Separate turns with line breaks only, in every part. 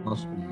Must be, yeah.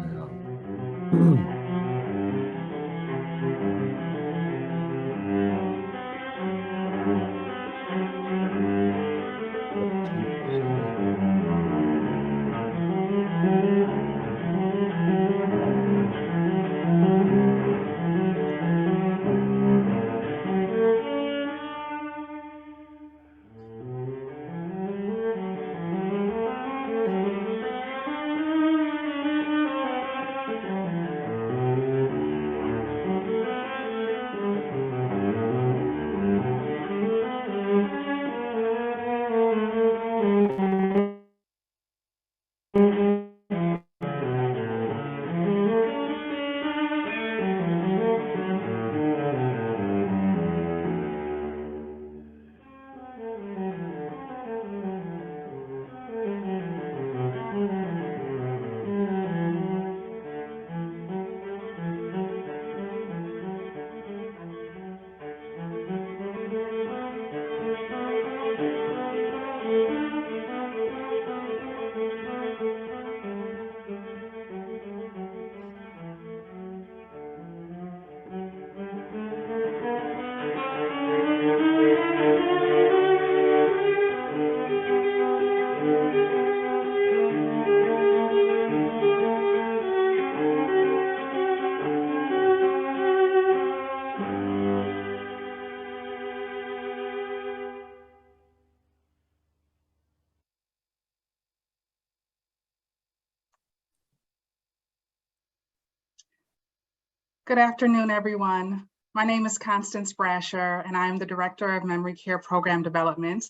Good afternoon, everyone. My name is Constance Brasher, and I am the Director of Memory Care Program Development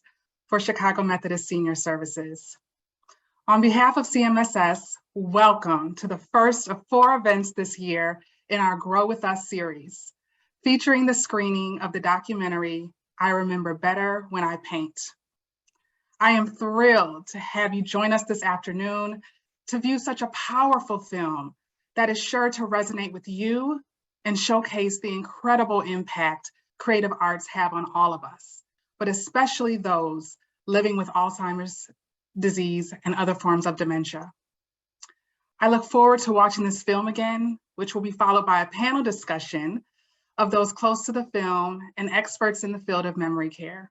for Chicago Methodist Senior Services. On behalf of CMSS, welcome to the first of 4 events this year in our Grow With Us series, featuring the screening of the documentary, I Remember Better When I Paint. I am thrilled to have you join us this afternoon to view such a powerful film that is sure to resonate with you and showcase the incredible impact creative arts have on all of us, but especially those living with Alzheimer's disease and other forms of dementia. I look forward to watching this film again, which will be followed by a panel discussion of those close to the film and experts in the field of memory care.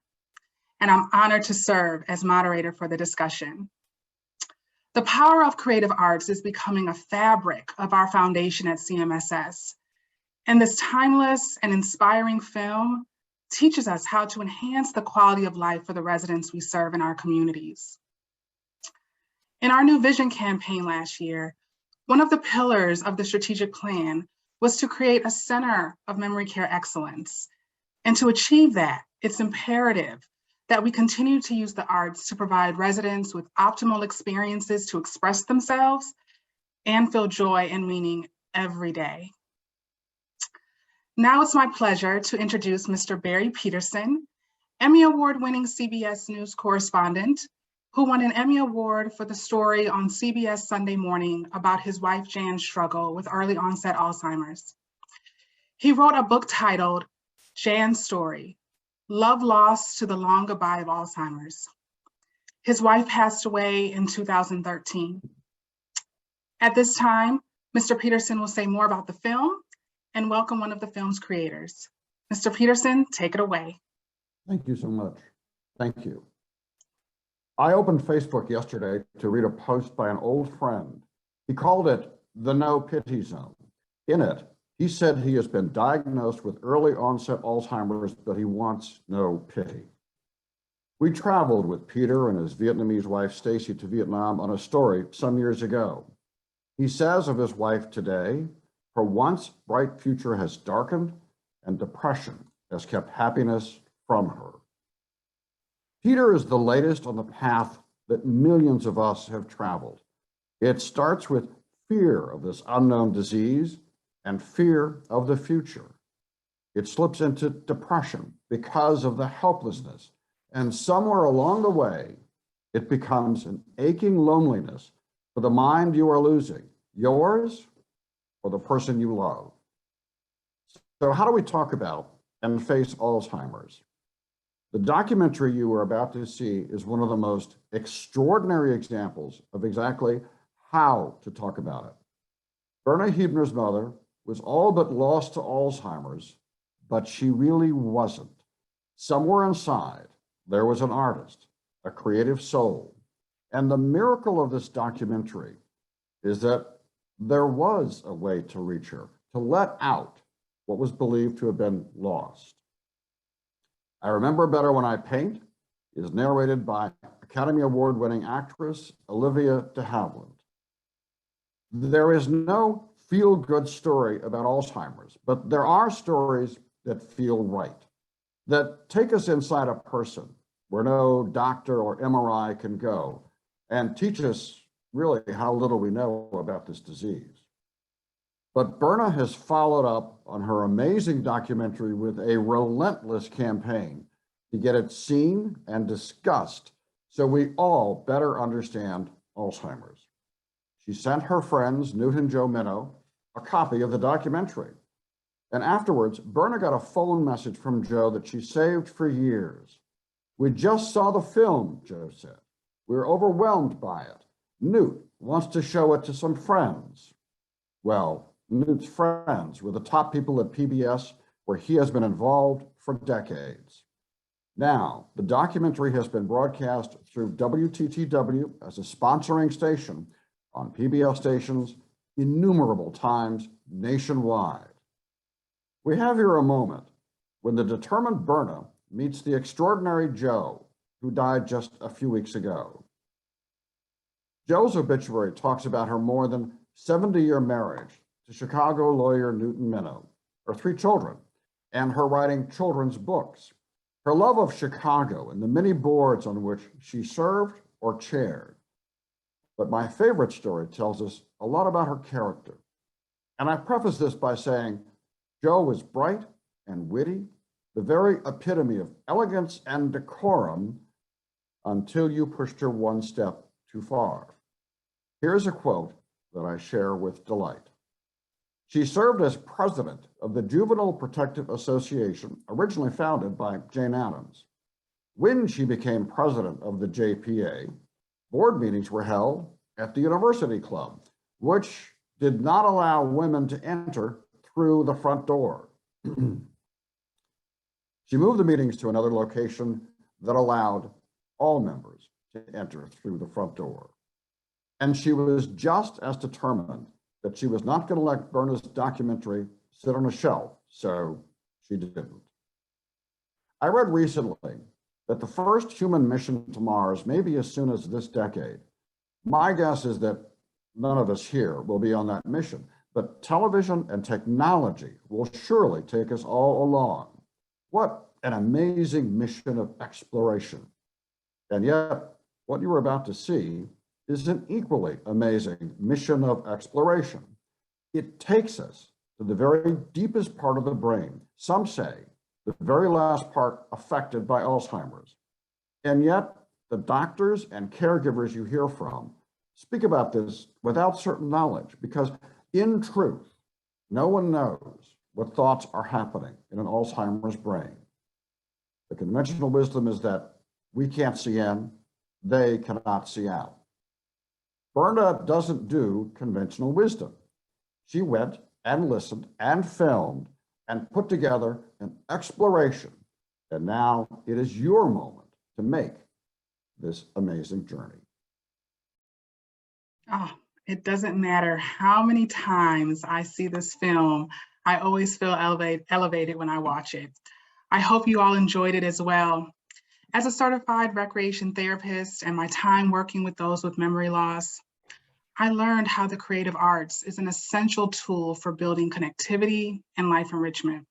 And I'm honored to serve as moderator for the discussion. The power of creative arts is becoming a fabric of our foundation at CMSS. And this timeless and inspiring film teaches us how to enhance the quality of life for the residents we serve in our communities. In our New Vision campaign last year, one of the pillars of the strategic plan was to create a center of memory care excellence. And to achieve that, it's imperative that we continue to use the arts to provide residents with optimal experiences to express themselves and feel joy and meaning every day. Now it's my pleasure to introduce Mr. Barry Peterson, Emmy Award-winning CBS News correspondent, who won an Emmy Award for the story on CBS Sunday Morning about his wife Jan's struggle with early onset Alzheimer's. He wrote a book titled Jan's Story, Love Lost to the Long Goodbye of Alzheimer's. His wife passed away in 2013. At this time, Mr. Peterson will say more about the film and welcome one of the film's creators. Mr. Peterson, take it away.
Thank you so much. Thank you. I opened Facebook yesterday to read a post by an old friend. He called it the no pity zone. In it, he said he has been diagnosed with early onset Alzheimer's, but he wants no pity. We traveled with Peter and his Vietnamese wife, Stacy, to Vietnam on a story some years ago. He says of his wife today, her once bright future has darkened and depression has kept happiness from her. Peter is the latest on the path that millions of us have traveled. It starts with fear of this unknown disease and fear of the future. It slips into depression because of the helplessness. And somewhere along the way, it becomes an aching loneliness for the mind you are losing, yours or the person you love. So how do we talk about and face Alzheimer's? The documentary you are about to see is one of the most extraordinary examples of exactly how to talk about it. Verna Huebner's mother was all but lost to Alzheimer's, but she really wasn't. Somewhere inside, there was an artist, a creative soul. And the miracle of this documentary is that there was a way to reach her, to let out what was believed to have been lost. I Remember Better When I Paint is narrated by Academy Award-winning actress Olivia de Havilland. There is no feel-good story about Alzheimer's, but there are stories that feel right, that take us inside a person where no doctor or MRI can go and teach us really how little we know about this disease. But Verna has followed up on her amazing documentary with a relentless campaign to get it seen and discussed so we all better understand Alzheimer's. She sent her friends, Newt and Joe Minnow, a copy of the documentary. And afterwards, Verna got a phone message from Joe that she saved for years. "We just saw the film," Joe said. "We were overwhelmed by it. Newt wants to show it to some friends." Well, Newt's friends were the top people at PBS, where he has been involved for decades. Now, the documentary has been broadcast through WTTW as a sponsoring station on PBS stations innumerable times nationwide. We have here a moment when the determined Verna meets the extraordinary Joe, who died just a few weeks ago. Joe's obituary talks about her more than 70-year marriage to Chicago lawyer Newton Minnow, her 3 children, and her writing children's books, her love of Chicago and the many boards on which she served or chaired. But my favorite story tells us a lot about her character. And I preface this by saying, Joe was bright and witty, the very epitome of elegance and decorum, until you pushed her one step too far. Here's a quote that I share with delight. She served as president of the Juvenile Protective Association, originally founded by Jane Addams. When she became president of the JPA, board meetings were held at the University Club, which did not allow women to enter through the front door. She moved the meetings to another location that allowed all members to enter through the front door. And she was just as determined that she was not going to let Verna's documentary sit on a shelf, so she didn't. I read recently that the first human mission to Mars may be as soon as this decade. My guess is that none of us here will be on that mission, but television and technology will surely take us all along. What an amazing mission of exploration. And yet, what you are about to see is an equally amazing mission of exploration. It takes us to the very deepest part of the brain, some say the very last part affected by Alzheimer's. And yet, the doctors and caregivers you hear from speak about this without certain knowledge, because in truth, no one knows what thoughts are happening in an Alzheimer's brain. The conventional wisdom is that we can't see in, they cannot see out. Verna doesn't do conventional wisdom. She went and listened and filmed and put together an exploration. And now it is your moment to make this amazing journey.
Oh, it doesn't matter how many times I see this film, I always feel elevated when I watch it. I hope you all enjoyed it as well. As a certified recreation therapist and my time working with those with memory loss, I learned how the creative arts is an essential tool for building connectivity and life enrichment.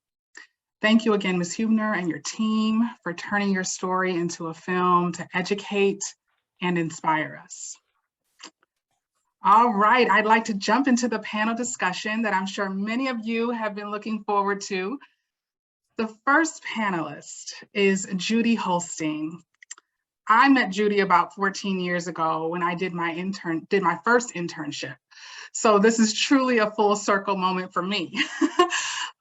Thank you again, Ms. Huebner and your team for turning your story into a film to educate and inspire us. All right, I'd like to jump into the panel discussion that I'm sure many of you have been looking forward to. The first panelist is Judy Holstein. I met Judy about 14 years ago when I did my first internship. So this is truly a full circle moment for me.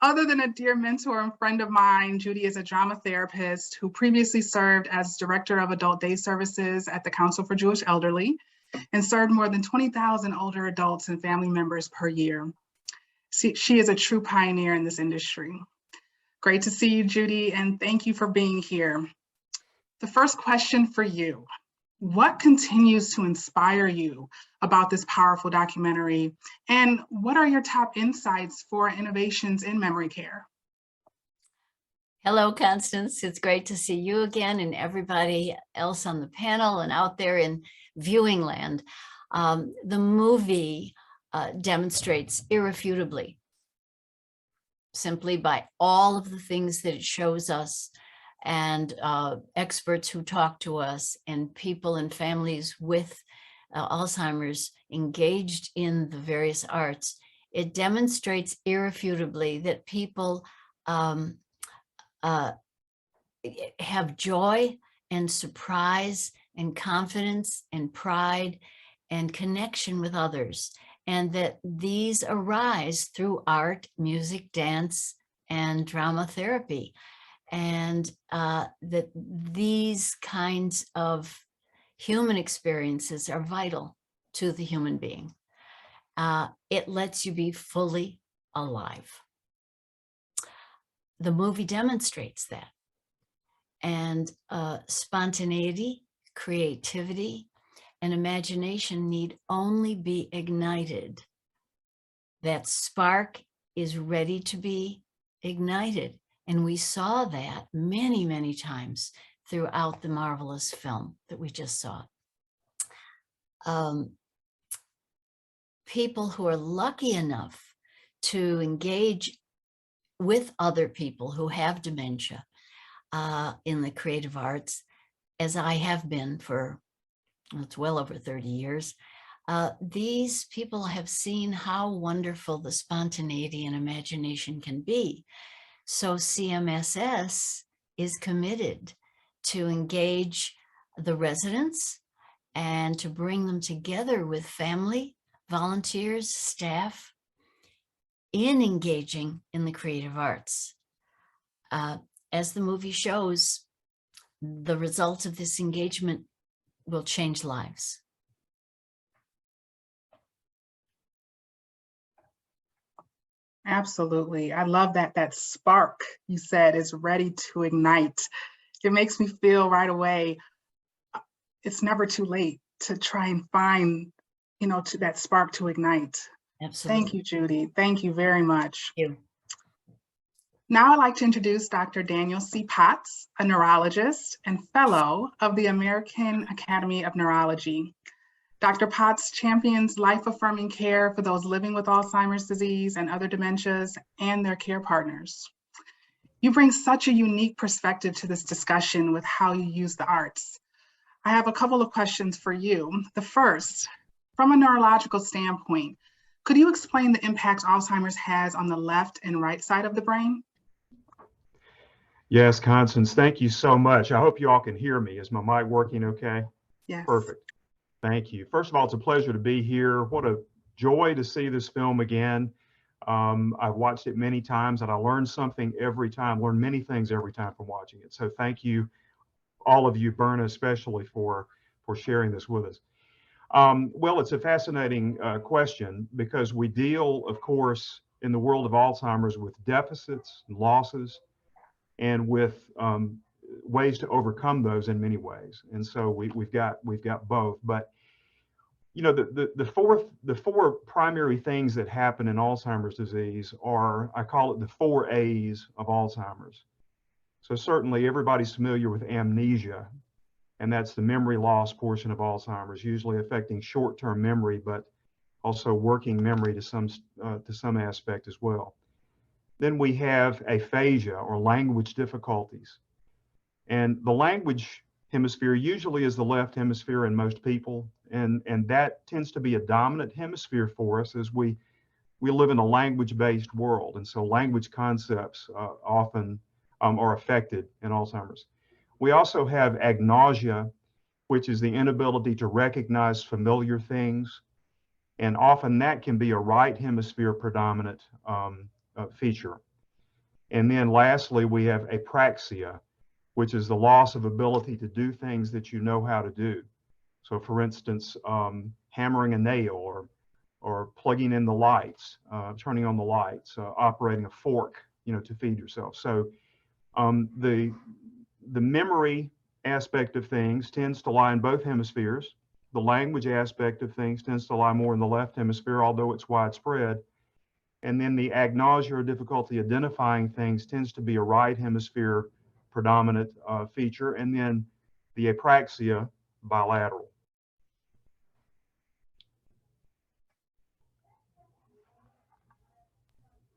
Other than a dear mentor and friend of mine, Judy is a drama therapist who previously served as Director of Adult Day Services at the Council for Jewish Elderly and served more than 20,000 older adults and family members per year. She is a true pioneer in this industry. Great to see you, Judy, and thank you for being here. The first question for you: what continues to inspire you about this powerful documentary, and what are your top insights for innovations in memory care?
Hello, Constance. It's great to see you again and everybody else on the panel and out there in viewing land. The movie demonstrates irrefutably, simply by all of the things that it shows us, and experts who talk to us, and people and families with Alzheimer's engaged in the various arts. It demonstrates irrefutably that people have joy and surprise and confidence and pride and connection with others, and that these arise through art, music, dance, and drama therapy, and that these kinds of human experiences are vital to the human being. It lets you be fully alive. The movie demonstrates that. And spontaneity, creativity, and imagination need only be ignited. That spark is ready to be ignited. And we saw that many, many times throughout the marvelous film that we just saw. People who are lucky enough to engage with other people who have dementia in the creative arts, as I have been for, it's well over 30 years, these people have seen how wonderful the spontaneity and imagination can be. So CMSS is committed to engage the residents and to bring them together with family, volunteers, staff, in engaging in the creative arts. As the movie shows, the results of this engagement will change lives.
Absolutely. I love that spark you said is ready to ignite. It makes me feel right away, it's never too late to try and find, to that spark to ignite.
Absolutely.
Thank you, Judy. Thank you very much.
Thank you.
Now I'd like to introduce Dr. Daniel C. Potts, a neurologist and fellow of the American Academy of Neurology. Dr. Potts champions life-affirming care for those living with Alzheimer's disease and other dementias and their care partners. You bring such a unique perspective to this discussion with how you use the arts. I have a couple of questions for you. The first, from a neurological standpoint, could you explain the impact Alzheimer's has on the left and right side of the brain?
Yes, Constance, thank you so much. I hope you all can hear me. Is my mic working okay?
Yes.
Perfect. Thank you. First of all, it's a pleasure to be here. What a joy to see this film again. I've watched it many times and I learned something every time, learn many things every time from watching it. So thank you, all of you, Verna especially, for sharing this with us. Well, it's a fascinating question because we deal, of course, in the world of Alzheimer's with deficits and losses and with ways to overcome those in many ways. And so we've got both. But the four primary things that happen in Alzheimer's disease are, I call it the 4 A's of Alzheimer's. So certainly everybody's familiar with amnesia, and that's the memory loss portion of Alzheimer's, usually affecting short-term memory, but also working memory to some aspect as well. Then we have aphasia, or language difficulties. And the language hemisphere usually is the left hemisphere in most people, and that tends to be a dominant hemisphere for us as we live in a language-based world, and so language concepts often are affected in Alzheimer's. We also have agnosia, which is the inability to recognize familiar things, and often that can be a right hemisphere predominant feature. And then lastly, we have apraxia, which is the loss of ability to do things that you know how to do. So for instance, hammering a nail or or plugging in the lights, turning on the lights, operating a fork, to feed yourself. So the memory aspect of things tends to lie in both hemispheres. The language aspect of things tends to lie more in the left hemisphere, although it's widespread. And then the agnosia, or difficulty identifying things, tends to be a right hemisphere predominant feature, and then the apraxia bilateral.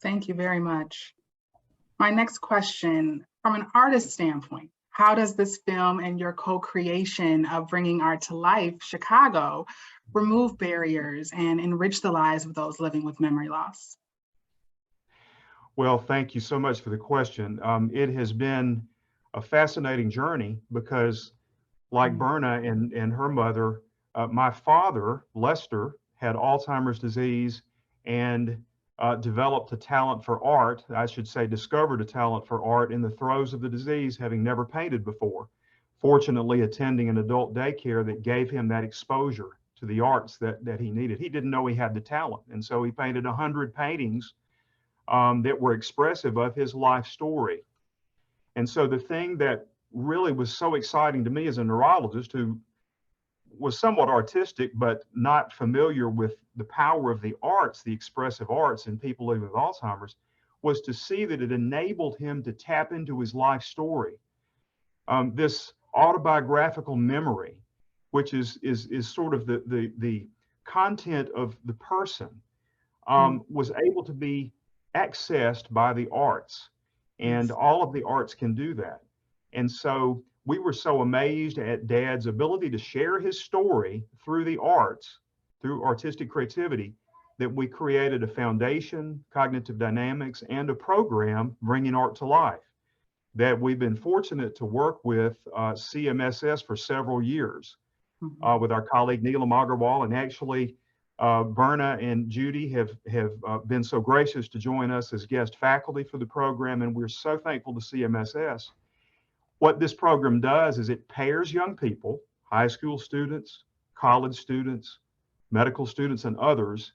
Thank you very much. My next question, from an artist standpoint, how does this film and your co-creation of bringing art to life, Chicago, remove barriers and enrich the lives of those living with memory loss?
Well, thank you so much for the question. It has been a fascinating journey because, like Verna and her mother, my father, Lester, had Alzheimer's disease and developed a talent for art. I should say discovered a talent for art in the throes of the disease, having never painted before. Fortunately, attending an adult daycare that gave him that exposure to the arts that he needed. He didn't know he had the talent, and so he painted 100 paintings that were expressive of his life story. And so the thing that really was so exciting to me as a neurologist, who was somewhat artistic but not familiar with the power of the arts, the expressive arts in people living with Alzheimer's, was to see that it enabled him to tap into his life story. This autobiographical memory, which is sort of the content of the person, was able to be accessed by the arts, and all of the arts can do that. And so we were so amazed at Dad's ability to share his story through the arts, through artistic creativity, that we created a foundation, Cognitive Dynamics, and a program bringing art to life that we've been fortunate to work with CMSS for several years with our colleague Neelam Agarwal, and actually Verna and Judy have been so gracious to join us as guest faculty for the program, and we're so thankful to CMSS. What this program does is it pairs young people, high school students, college students, medical students, and others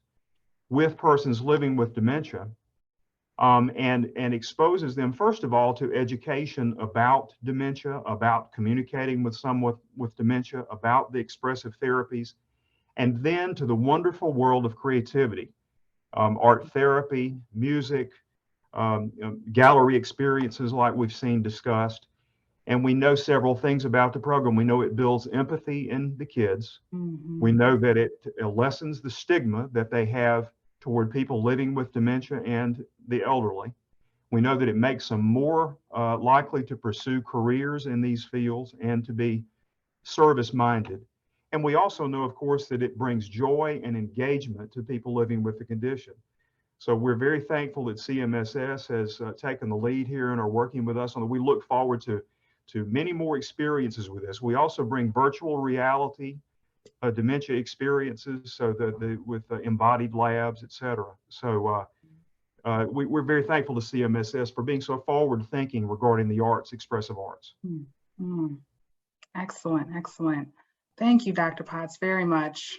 with persons living with dementia, and exposes them, first of all, to education about dementia, about communicating with someone with dementia, about the expressive therapies, and then to the wonderful world of creativity, art therapy, music, gallery experiences like we've seen discussed. And we know several things about the program. We know it builds empathy in the kids. We know that it lessens the stigma that they have toward people living with dementia and the elderly. We know that it makes them more likely to pursue careers in these fields and to be service-minded. And we also know, of course, that it brings joy and engagement to people living with the condition. So we're very thankful that CMSS has taken the lead here and are working with us on it. We look forward to many more experiences with this. We also bring virtual reality dementia experiences, so with embodied labs, et cetera. So we're very thankful to CMSS for being so forward-thinking regarding the arts, expressive arts.
Excellent, excellent. Thank you, Dr. Potts, very much.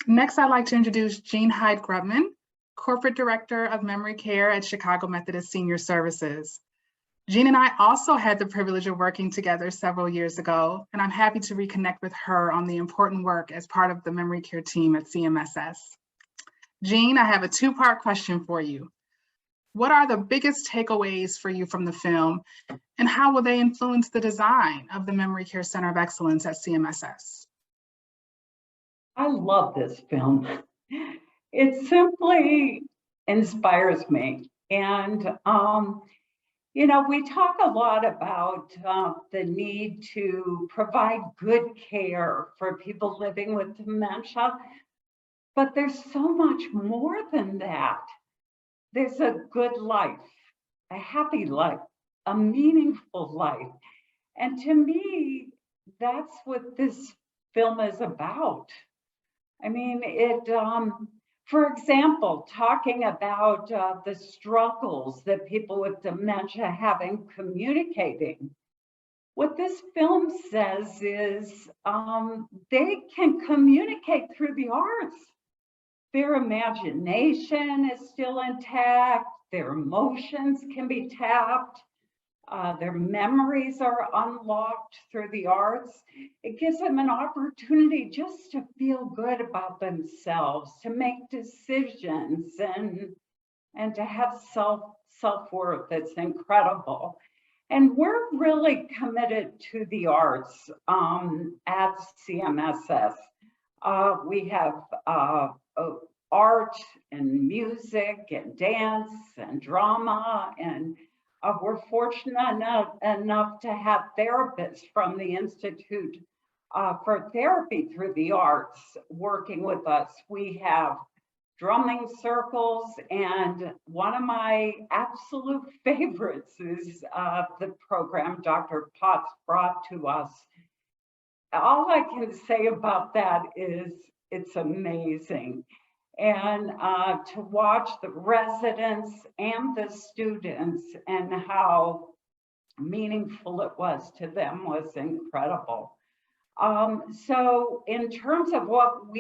Next, I'd like to introduce Jean Hyde Grubman, Corporate Director of Memory Care at Chicago Methodist Senior Services. Jean and I also had the privilege of working together several years ago, and I'm happy to reconnect with her on the important work as part of the memory care team at CMSS. Jean, I have a two-part question for you. What are the biggest takeaways for you from the film, and how will they influence the design of the Memory Care Center of Excellence at CMSS?
I love this film. It simply inspires me. And, you know, we talk a lot about the need to provide good care for people living with dementia, but there's so much more than that. There's a good life, a happy life, a meaningful life. And to me, that's what this film is about. I mean, for example, talking about the struggles that people with dementia have in communicating. what this film says is they can communicate through the arts. Their imagination is still intact. Their emotions can be tapped. Their memories are unlocked through the arts. It gives them an opportunity just to feel good about themselves, to make decisions, and to have self-worth. It's incredible. And we're really committed to the arts at CMSS. We have art and music and dance and drama, and we're fortunate enough to have therapists from the Institute for Therapy through the Arts working with us. We have drumming circles, and one of my absolute favorites is the program Dr. Potts brought to us. All I can say about that is it's amazing. And to watch the residents and the students and how meaningful it was to them was incredible. So in terms of what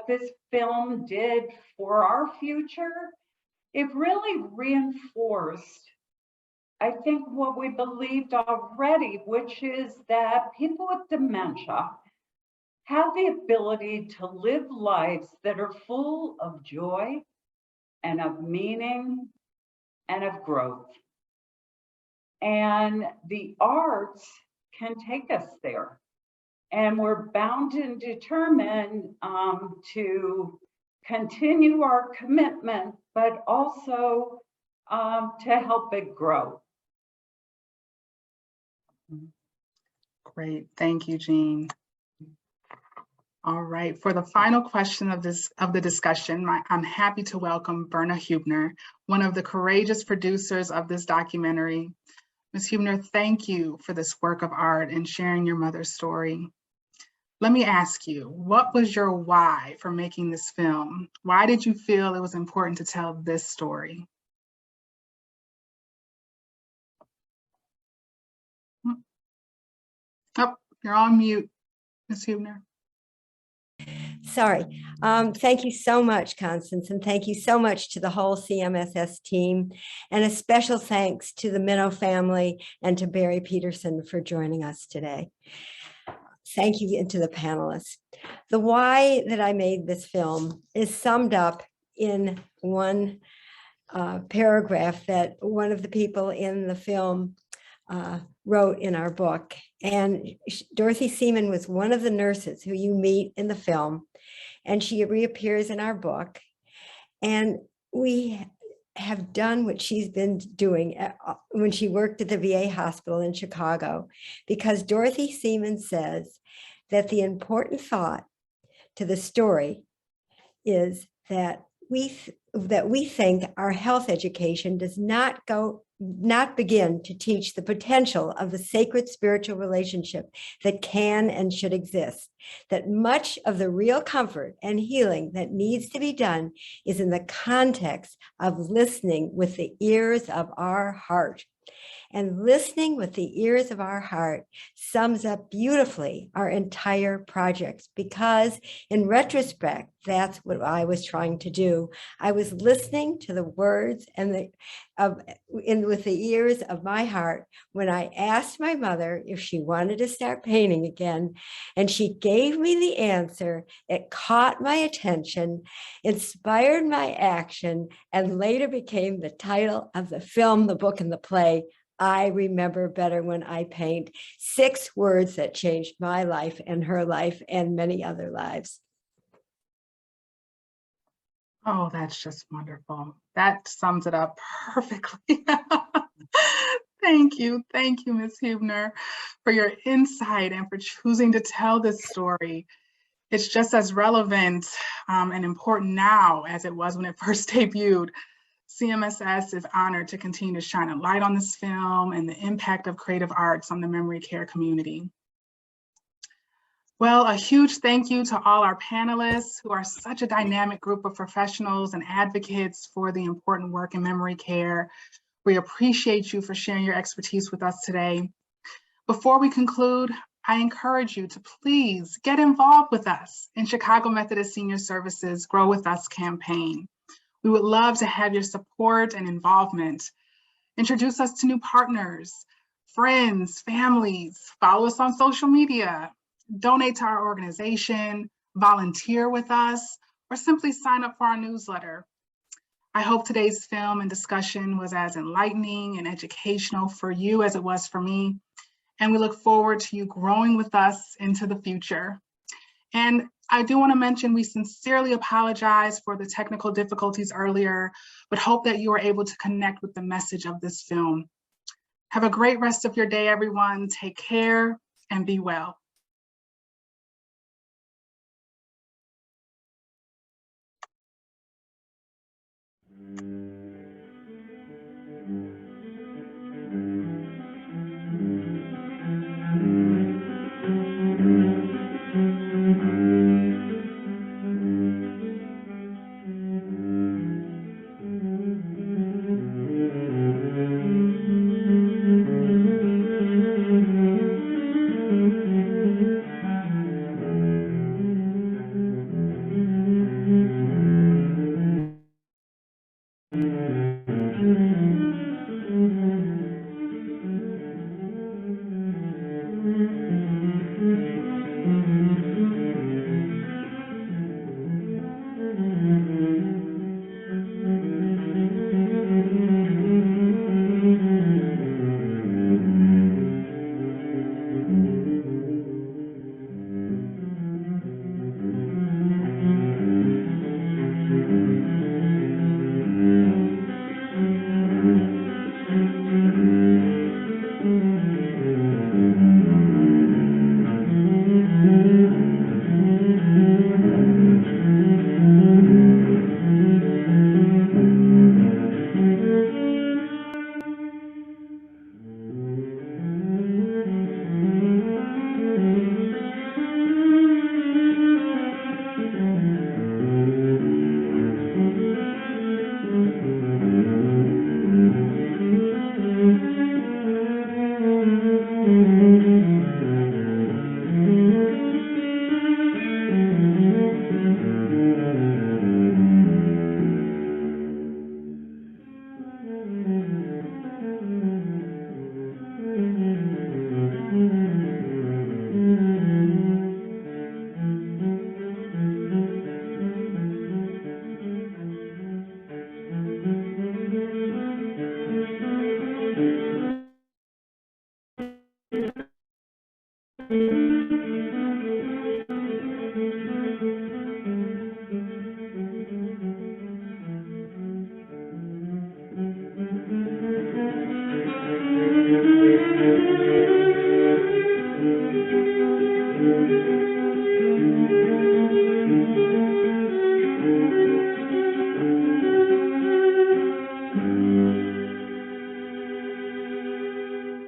this film did for our future, it really reinforced, I think, what we believed already, which is that people with dementia have the ability to live lives that are full of joy and of meaning and of growth. And the arts can take us there. And we're bound and determined to continue our commitment, but also to help it grow.
Great, thank you, Jean. All right, for the final question of the discussion, I'm happy to welcome Verna Huebner, one of the courageous producers of this documentary. Ms. Huebner, thank you for this work of art and sharing your mother's story. Let me ask you, what was your why for making this film? Why did you feel it was important to tell this story? Oh, you're on mute, Ms. Huebner.
Sorry. Thank you so much, Constance, and thank you so much to the whole CMSS team, and a special thanks to the Minnow family and to Barry Peterson for joining us today. Thank you, and to the panelists. The why that I made this film is summed up in one paragraph that one of the people in the film wrote in our book. And Dorothy Seaman was one of the nurses who you meet in the film, and she reappears in our book. And we have done what she's been doing when she worked at the VA hospital in Chicago, because Dorothy Seaman says that the important thought to the story is that we think our health education does not begin to teach the potential of the sacred spiritual relationship that can and should exist, that much of the real comfort and healing that needs to be done is in the context of listening with the ears of our heart. And listening with the ears of our heart sums up beautifully our entire project, because in retrospect, that's what I was trying to do. I was listening to the words and with the ears of my heart when I asked my mother if she wanted to start painting again, and she gave me the answer. It caught my attention, inspired my action, and later became the title of the film, the book, and the play, I Remember Better When I Paint. 6 words that changed my life and her life and many other lives.
Oh, that's just wonderful. That sums it up perfectly. Thank you, Ms. Huebner, for your insight and for choosing to tell this story. It's just as relevant and important now as it was when it first debuted. CMSS is honored to continue to shine a light on this film and the impact of creative arts on the memory care community. Well, a huge thank you to all our panelists, who are such a dynamic group of professionals and advocates for the important work in memory care. We appreciate you for sharing your expertise with us today. Before we conclude, I encourage you to please get involved with us in Chicago Methodist Senior Services Grow With Us campaign. We would love to have your support and involvement. Introduce us to new partners, friends, families, follow us on social media, donate to our organization, volunteer with us, or simply sign up for our newsletter. I hope today's film and discussion was as enlightening and educational for you as it was for me. And we look forward to you growing with us into the future. And I do want to mention we sincerely apologize for the technical difficulties earlier, but hope that you are able to connect with the message of this film. Have a great rest of your day, everyone. Take care and be well.